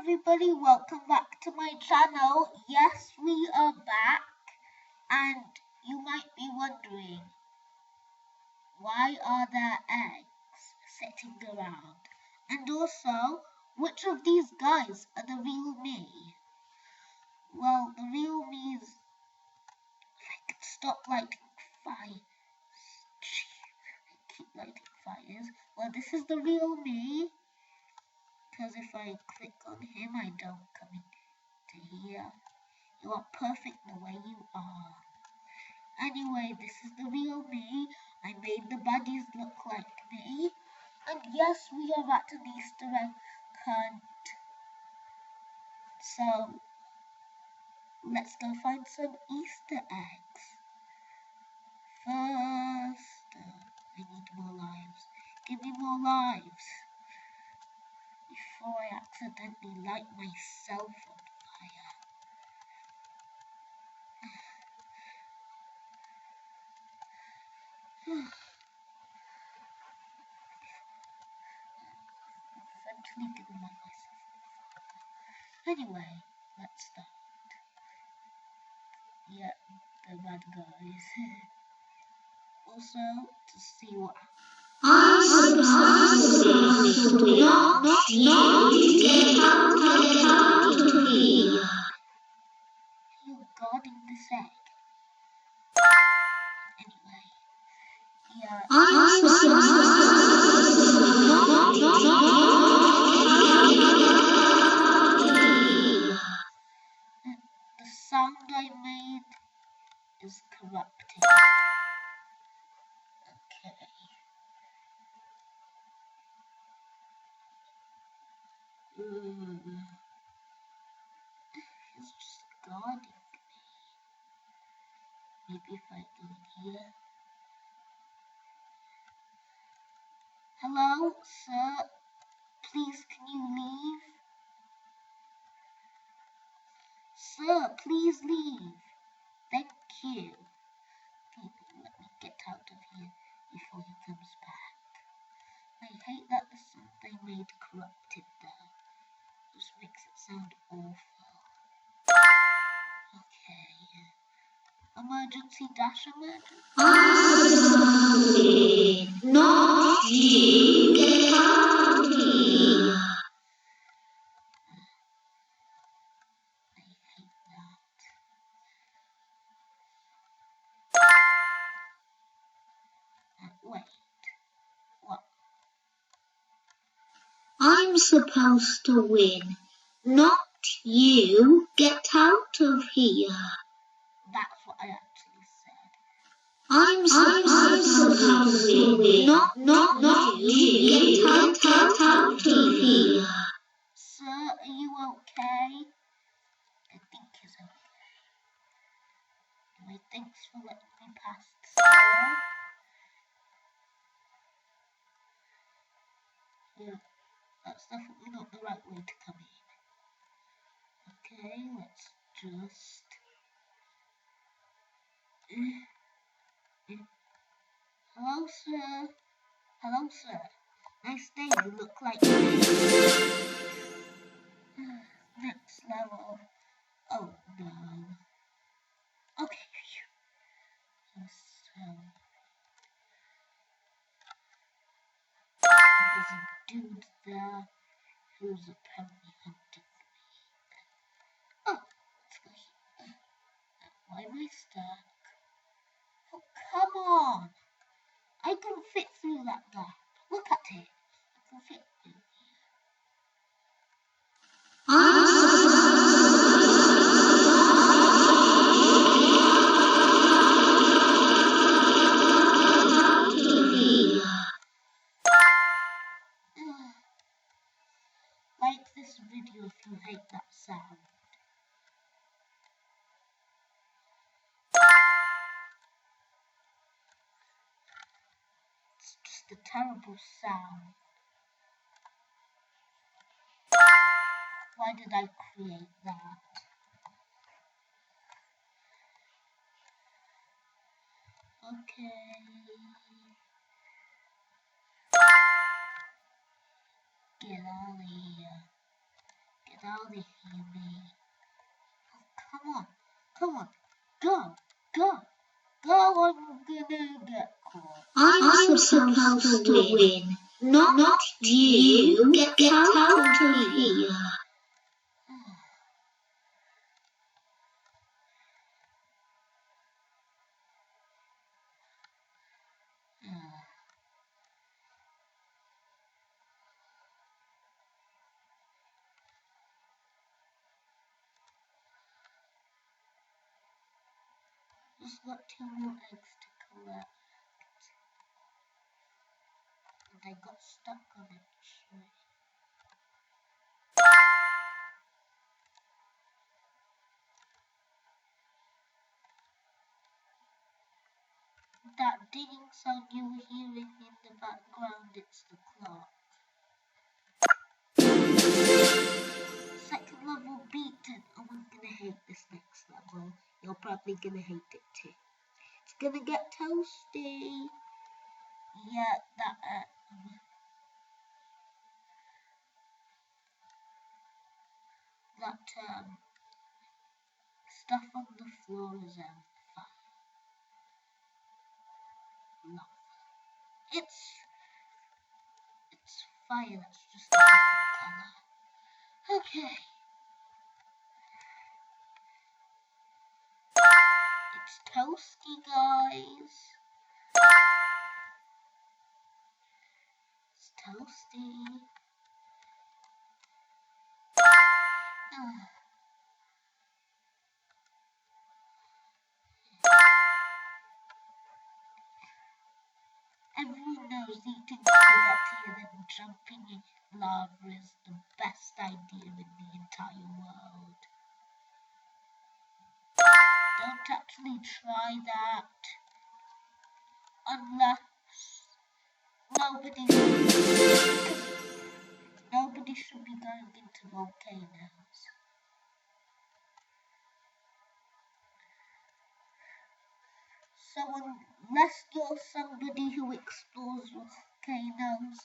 everybody, welcome back to my channel. Yes, we are back, and you might be wondering, why are there eggs sitting around? And also, which of these guys are the real me? Well, the real me is like, stop lighting fires. I keep lighting fires. Well, this is the real me. Because if I click on him, I don't come into here. You are perfect the way you are. Anyway, this is the real me. I made the buddies look like me. And yes, we are at an Easter egg hunt. So, let's go find some Easter eggs. First, I need more lives. Give me more lives. Before I accidentally light myself on fire. Eventually gonna light myself on fire. Anyway, let's start. Yeah, the bad guys. Also, to see what I'm supposed to be not you get out of here. you're guarding this egg. Anyway, yeah. I'm supposed to be not here. The sound I made is corrupted. Okay. He's just guarding me. Maybe if I go in here. Hello, sir. Please, can you leave? Sir, please leave. Thank you. Maybe let me get out of here before he comes back. I hate that the sound I made corrupted though. Just makes it sound awful. Okay. Emergency dash emergency. Not you get out of here. I hate that. Wait. What? I'm supposed to win, not you get out of here. That's what I actually said. I'm supposed to win, not you get out of here. Sir, are you okay? I think he's okay. Anyway, thanks for letting me pass the door. Yeah, that's definitely not the right way to come in. Okay, let's just... Hello, sir. Hello, sir. Nice day, you look like me. Next level. Oh, no. Okay. So... there's a dude there who's apparently hunting me. Oh, let's go here. Why am I stuck? Oh, come on! I can fit through that gap. Look at it. I can fit through here. Like this video if you hate that sound. It's just a terrible sound. Why did I create that? Okay. Get out of here. Get out Now they hear me. Oh, come on, go, I'm gonna get caught. I'm supposed to win, not you. Get out of here. Just got 2 more eggs to collect. And I got stuck on a tree. That dinging sound you were hearing in the background, it's the clock. Second level beaten. Oh, I'm gonna hate this next level. You're probably gonna hate it too. It's gonna get toasty. Yeah, that stuff on the floor is fire. No, it's fire. That's just a different color. Okay. It's toasty, guys. It's toasty. Everyone knows eating spaghetti and then jumping in lava is the best idea in the entire world. Don't actually try that unless nobody should be going into volcanoes. So unless you're somebody who explores volcanoes,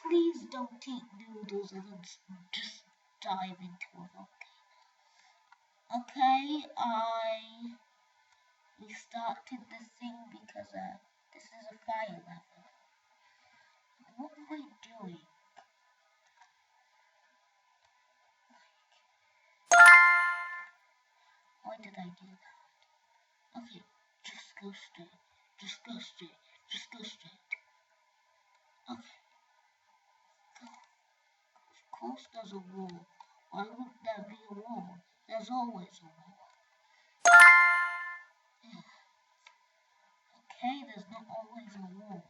please don't eat noodles and then just dive into a volcano. Okay, I restarted the thing because this is a fire level. What am I doing? Why did I do that? Okay, just go straight. Just go straight. Just go straight. Okay. Go. Of course there's a wall. Why wouldn't there be a wall? There's always a wall. Okay, there's not always a wall.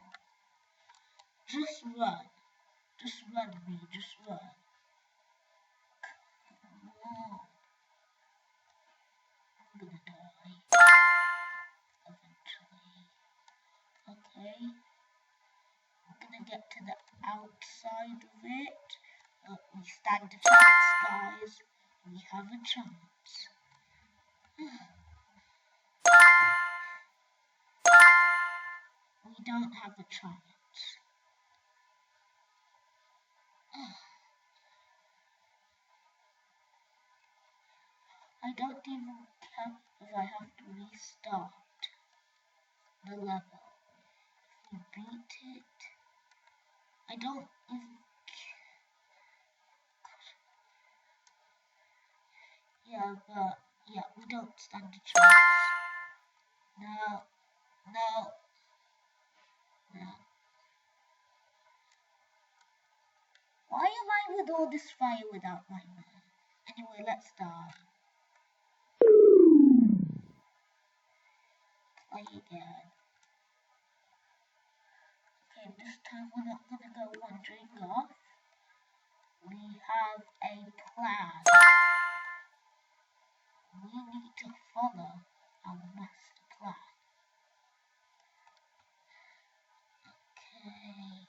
Just run. Just run, me. Just run. Whoa. I'm gonna die. Eventually. Okay. I'm gonna get to the outside of it. We stand a chance, guys. We have a chance. We don't have a chance. I don't even care if I have to restart the level. If we beat it, I don't even care. Yeah, but yeah, we don't stand a chance. No. Why am I with all this fire without my man? Anyway, let's start. Play again. Okay, this time we're not gonna go wandering off. We have a plan. We need to follow our master plan. Okay.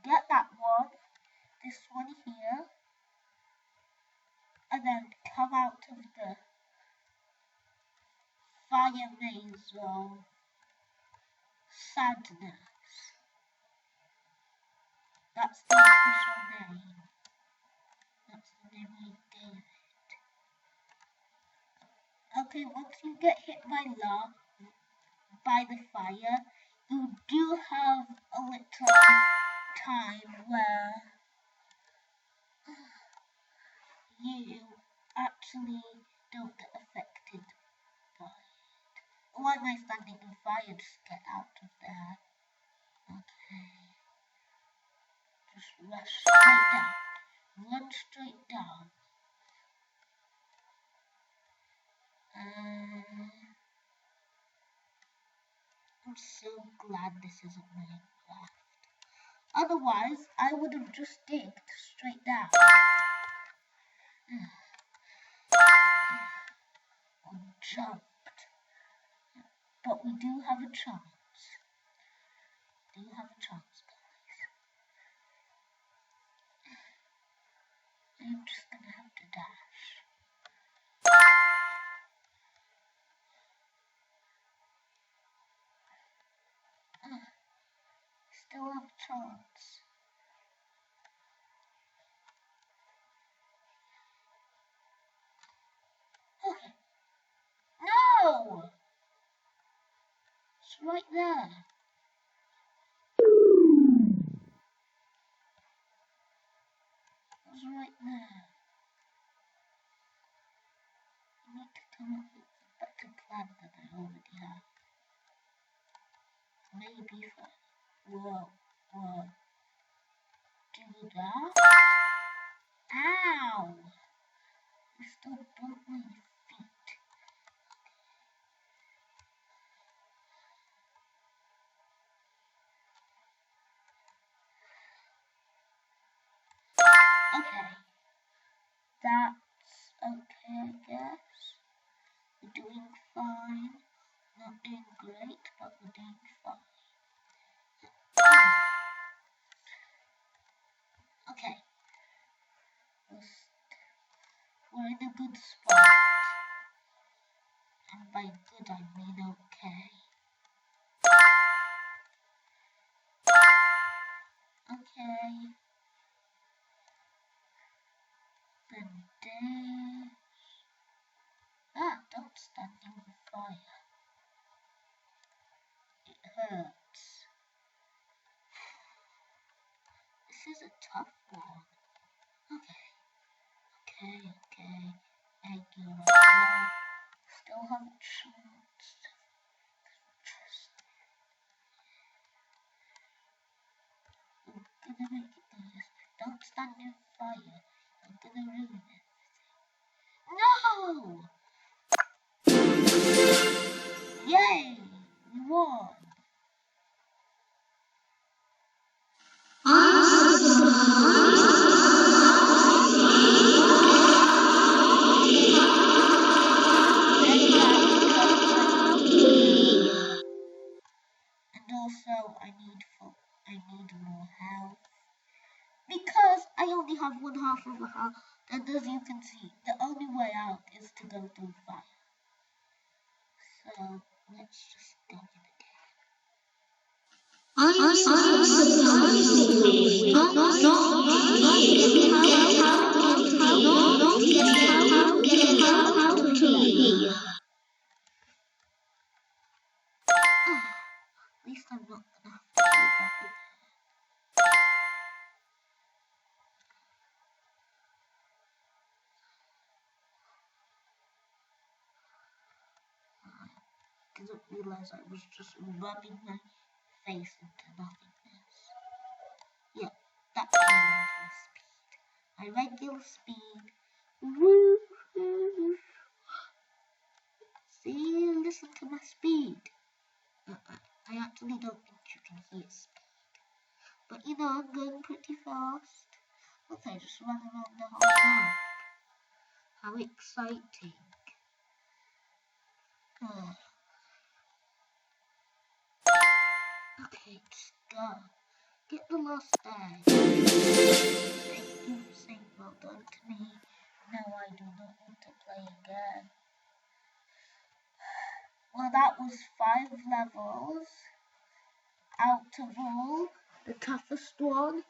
Get that one, this one here, and then come out of the fire maze of sadness. That's the What's your name? That's the name I gave it. Okay, once you get hit by the fire, you do have a little time where you actually don't get affected by it. Why am I standing in fire? Just get out of there. Okay. Just rush straight down. Run straight down. I'm so glad this isn't Minecraft. Otherwise, I would have just digged straight down. Or jumped. But we do have a chance. Do have a chance, guys. I'm just gonna have to dash. Still have a chance. Okay. No! It's right there. It's right there. I need to come up with a better plan than I already have. Maybe whoa. Do that. Ow! You still broke my feet. Okay. That's okay, I guess. We're doing fine. Not doing great, but we're doing fine. Okay. We're in a good spot. And by good, I mean okay. Okay. Then dash. Don't stand in the fire. It hurts. This is a tough one. Okay. Egg your own. Still have a chance. Trust me. I'm gonna make it easy. Don't stand in fire. I'm gonna ruin it. No! Yay! We won! And also, I need more health. Because I only have one half of a health, and as you can see, the only way out is to go through fire. So, let's just go in again. I'm At least I'm not gonna have to do that again. I didn't realize I was just rubbing my face into nothingness. Yeah, that's my regular speed. Woo! See, listen to my speed. I actually don't think you can hear speed. But you know, I'm going pretty fast. Okay, just run around the whole map. How exciting. Okay, just go. Get the last egg. Thank you for saying well done to me. Now I do not want to play again. Well, that was 5 levels. Out of all, the toughest one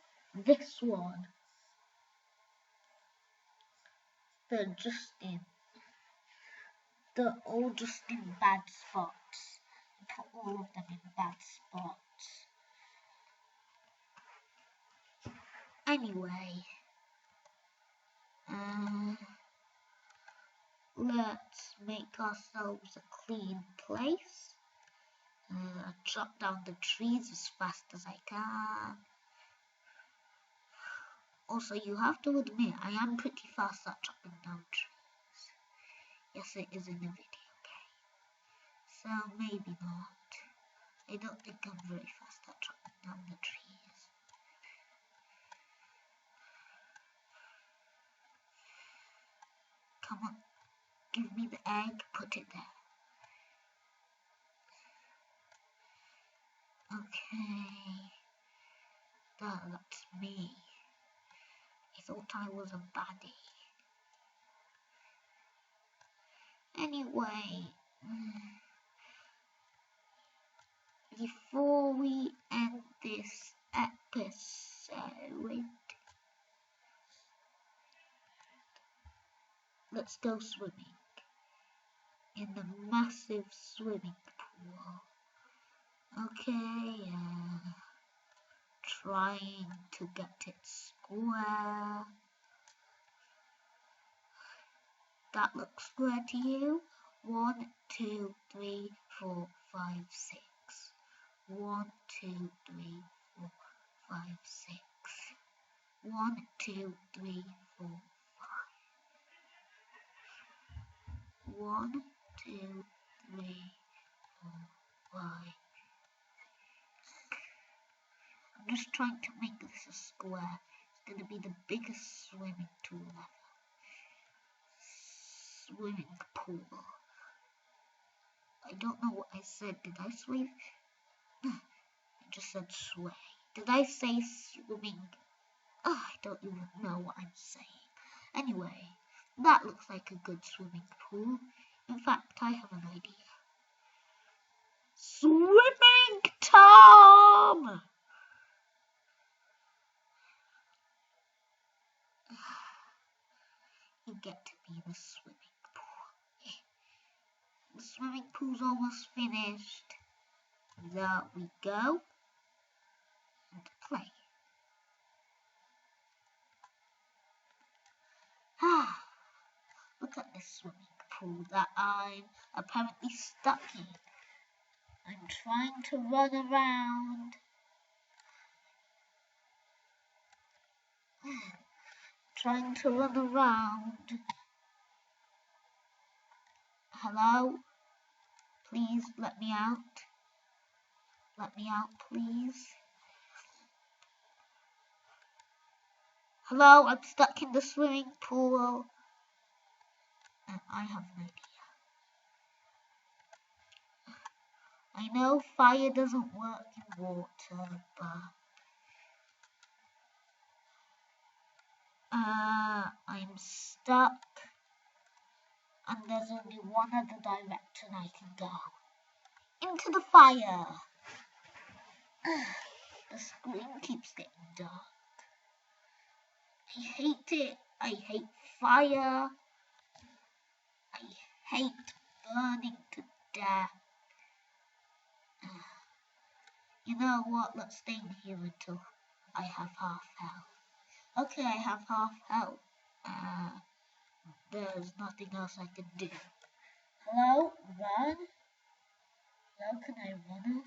this one, they're all just in bad spots. Put all of them in bad spots. Anyway, let's make ourselves a clean place. Chop down the trees as fast as I can. Also, you have to admit, I am pretty fast at chopping down trees. Yes, it is in a video game. So, maybe not. I don't think I'm very fast at chopping down the trees. Come on, give me the egg, put it there. Okay, that's me. I thought I was a baddie. Anyway, before we end this episode, let's go swimming in the massive swimming pool. Okay, trying to get it square. That looks square to you? 1, 2, 3, 4, 5, 6. 1, 2, 3, 4, 5, 6. 1, 2, 3, 4, 5. 1, 2, 3, 4, 5. I'm just trying to make this a square. It's going to be the biggest swimming pool ever. Swimming pool. I don't know what I said. Did I swim? I just said sway. Did I say swimming? Oh, I don't even know what I'm saying. Anyway, that looks like a good swimming pool. In fact, I have an idea. Swimming Tom! You get to be in the swimming pool. The swimming pool's almost finished. There we go. And play. Look at this swimming pool that I'm apparently stuck in. I'm trying to run around. Trying to run around. Hello? Please let me out. Let me out, please. Hello, I'm stuck in the swimming pool. And I have an idea. I know fire doesn't work in water, but I'm stuck. And there's only one other direction I can go. Into the fire. The screen keeps getting dark. I hate it. I hate fire. I hate burning to death. You know what? Let's stay in here until I have half health. Okay, I have half health. There's nothing else I can do. Hello? Run? Hello, can I run?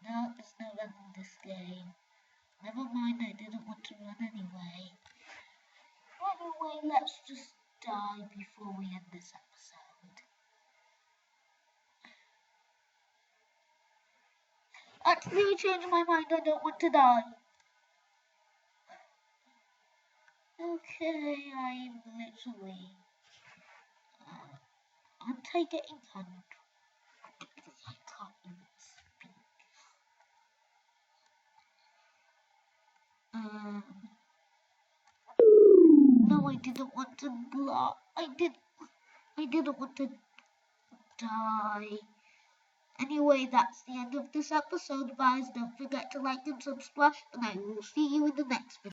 No, there's no run in this game. Never mind, I didn't want to run anyway. Anyway, let's just die before we end this episode. Actually, I changed my mind, I don't want to die. Okay, I'm literally... aren't I getting 100? I can't even speak. No, I didn't want to block. I didn't want to die. Anyway, that's the end of this episode, guys. Don't forget to like and subscribe, and I will see you in the next video.